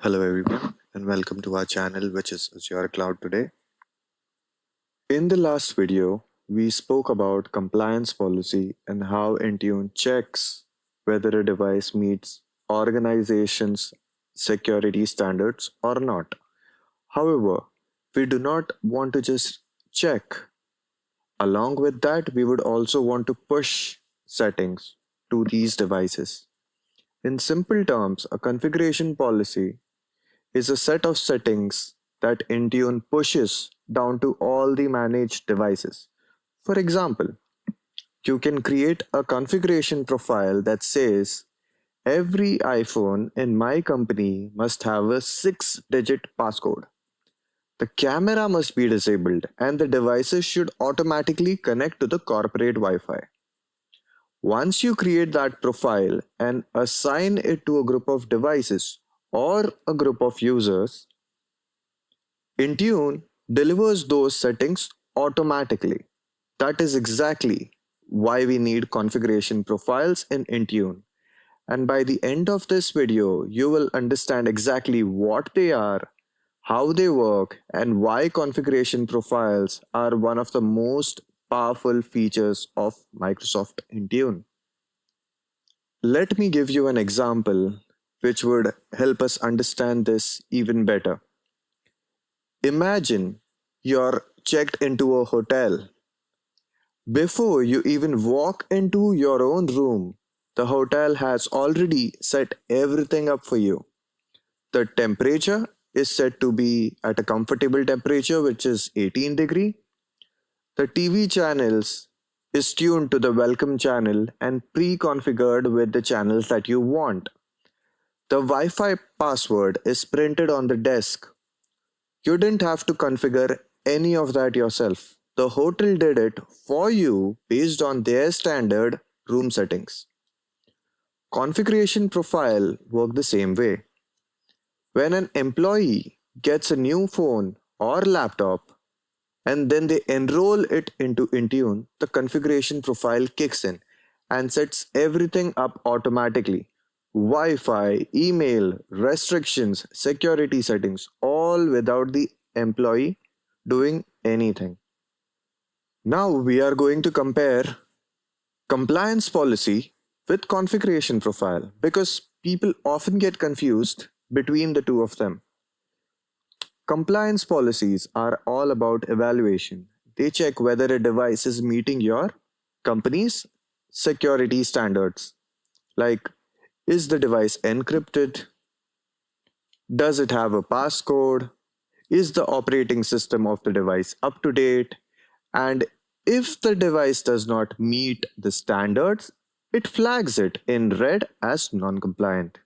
Hello everyone and welcome to our channel which is Azure Cloud today. In the last video, we spoke about compliance policy and how Intune checks whether a device meets organization's security standards or not. However, we do not want to just check. Along with that, we would also want to push settings to these devices. In simple terms, a configuration policy is a set of settings that Intune pushes down to all the managed devices. For example, you can create a configuration profile that says every iPhone in my company must have a 6-digit passcode. The camera must be disabled and the devices should automatically connect to the corporate Wi Fi. Once you create that profile and assign it to a group of devices or a group of users, Intune delivers those settings automatically. That is exactly why we need configuration profiles in Intune. And by the end of this video, you will understand exactly what they are, how they work, and why configuration profiles are one of the most powerful features of Microsoft Intune. Let me give you an example which would help us understand this even better. Imagine you're checked into a hotel. Before you even walk into your own room, the hotel has already set everything up for you. The temperature is set to be at a comfortable temperature, which is 18 degree. The TV channels is tuned to the welcome channel and pre-configured with the channels that you want. The Wi-Fi password is printed on the desk. You didn't have to configure any of that yourself. The hotel did it for you based on their standard room settings. Configuration profile work the same way. When an employee gets a new phone or laptop and then they enroll it into Intune, the configuration profile kicks in and sets everything up automatically. Wi-Fi, email, restrictions, security settings, all without the employee doing anything. Now we are going to compare compliance policy with configuration profile because people often get confused between the two of them. Compliance policies are all about evaluation. They check whether a device is meeting your company's security standards. Like, is the device encrypted? Does it have a passcode? Is the operating system of the device up to date? And if the device does not meet the standards, it flags it in red as non-compliant.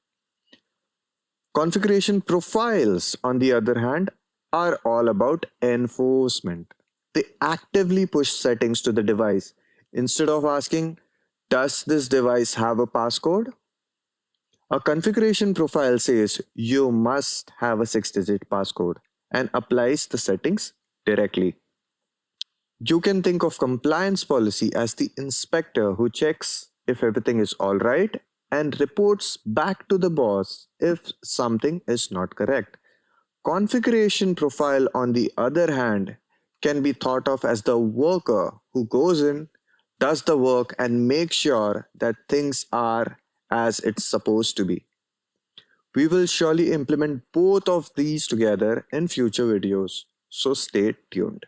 Configuration profiles, on the other hand, are all about enforcement. They actively push settings to the device. Instead of asking, does this device have a passcode? A configuration profile says you must have a 6-digit passcode and applies the settings directly. You can think of compliance policy as the inspector who checks if everything is all right and reports back to the boss if something is not correct. Configuration profile, on the other hand, can be thought of as the worker who goes in, does the work, and makes sure that things are as it's supposed to be. We will surely implement both of these together in future videos, so stay tuned.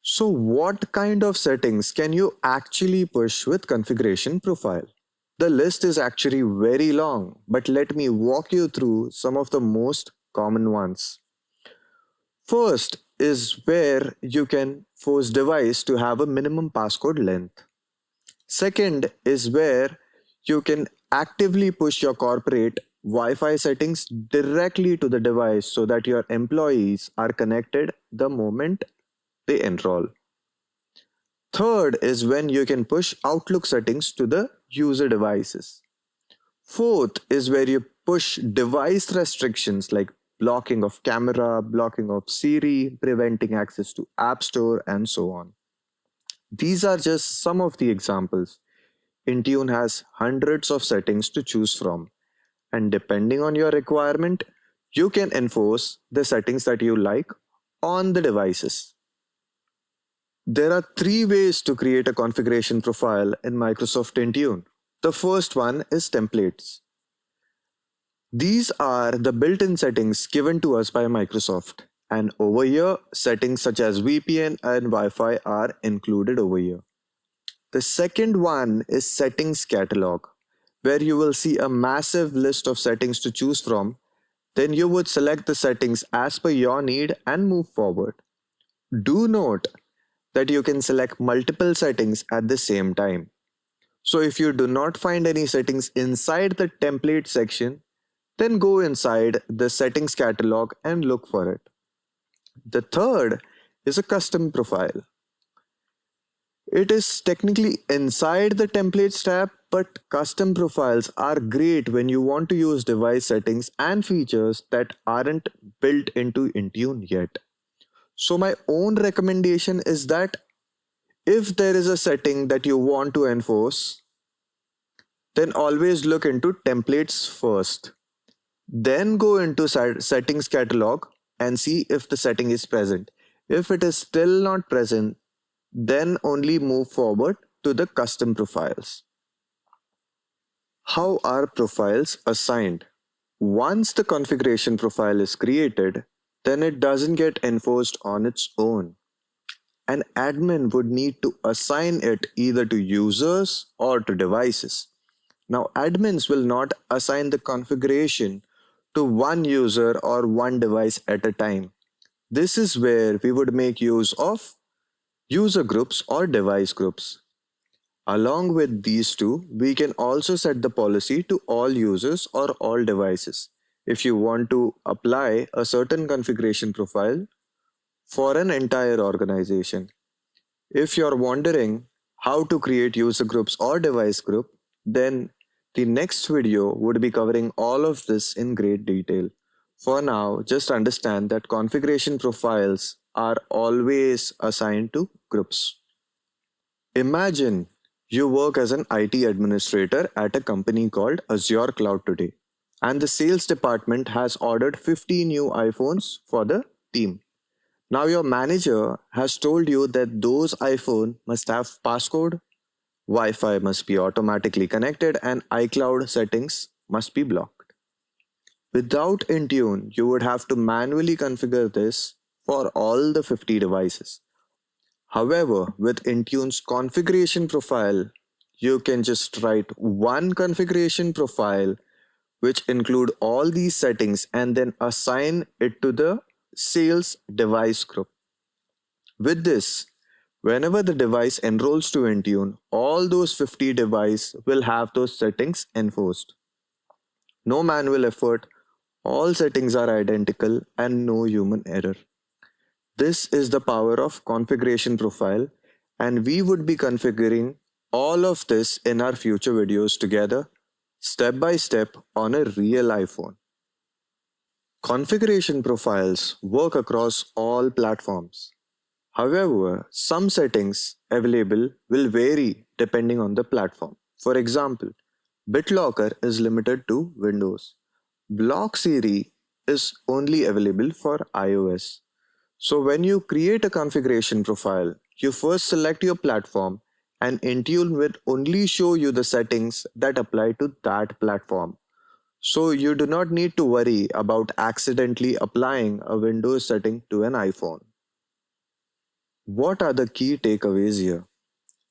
So, what kind of settings can you actually push with configuration profile? The list is actually very long, but let me walk you through some of the most common ones. First is where you can force device to have a minimum passcode length. Second is where you can actively push your corporate Wi-Fi settings directly to the device so that your employees are connected the moment they enroll. Third is when you can push Outlook settings to the user devices. Fourth is where you push device restrictions like blocking of camera, blocking of Siri, preventing access to App Store, and so on. These are just some of the examples. Intune has hundreds of settings to choose from, and depending on your requirement, you can enforce the settings that you like on the devices. There are three ways to create a configuration profile in Microsoft Intune. The first one is templates. These are the built-in settings given to us by Microsoft. And over here, settings such as VPN and Wi-Fi are included over here. The second one is settings catalog, where you will see a massive list of settings to choose from. Then you would select the settings as per your need and move forward. Do note that you can select multiple settings at the same time. So if you do not find any settings inside the template section, then go inside the settings catalog and look for it. The third is a custom profile. It is technically inside the templates tab, but custom profiles are great when you want to use device settings and features that aren't built into Intune yet. So my own recommendation is that if there is a setting that you want to enforce, then always look into templates first. Then go into settings catalog and see if the setting is present. If it is still not present, then only move forward to the custom profiles. How are profiles assigned? Once the configuration profile is created, then it doesn't get enforced on its own. An admin would need to assign it either to users or to devices. Now, admins will not assign the configuration to one user or one device at a time. This is where we would make use of user groups or device groups. Along with these two, we can also set the policy to all users or all devices if you want to apply a certain configuration profile for an entire organization. If you're wondering how to create user groups or device group, then the next video would be covering all of this in great detail. For now, just understand that configuration profiles are always assigned to groups. Imagine you work as an IT administrator at a company called Azure Cloud today, and the sales department has ordered 50 new iPhones for the team. Now your manager has told you that those iPhone must have passcode, Wi-Fi must be automatically connected, and iCloud settings must be blocked. Without Intune, you would have to manually configure this for all the 50 devices. However, with Intune's configuration profile, you can just write one configuration profile which include all these settings and then assign it to the sales device group. With this, whenever the device enrolls to Intune, all those 50 devices will have those settings enforced. No manual effort, all settings are identical and no human error. This is the power of configuration profile, and we would be configuring all of this in our future videos together, step by step on a real iPhone. Configuration profiles work across all platforms. However, some settings available will vary depending on the platform. For example, BitLocker is limited to Windows. Block Siri is only available for iOS. So when you create a configuration profile, you first select your platform and Intune will only show you the settings that apply to that platform. So you do not need to worry about accidentally applying a Windows setting to an iPhone. What are the key takeaways here?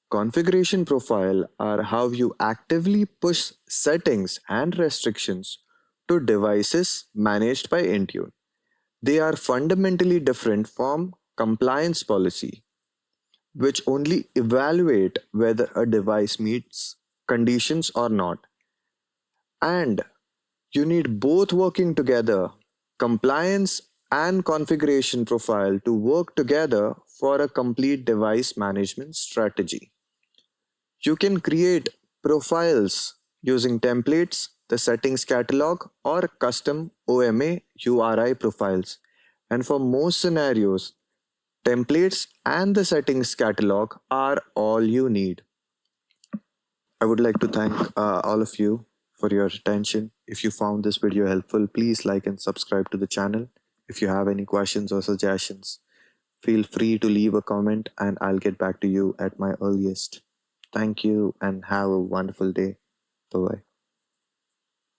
Configuration profile are how you actively push settings and restrictions to devices managed by Intune. They are fundamentally different from compliance policy, which only evaluate whether a device meets conditions or not. And you need both working together, compliance and configuration profile to work together for a complete device management strategy. You can create profiles using templates, the settings catalog, or custom OMA-URI profiles. And for most scenarios, templates and the settings catalog are all you need. I would like to thank all of you for your attention. If you found this video helpful, please like and subscribe to the channel. If you have any questions or suggestions, feel free to leave a comment and I'll get back to you at my earliest. Thank you and have a wonderful day. Bye bye.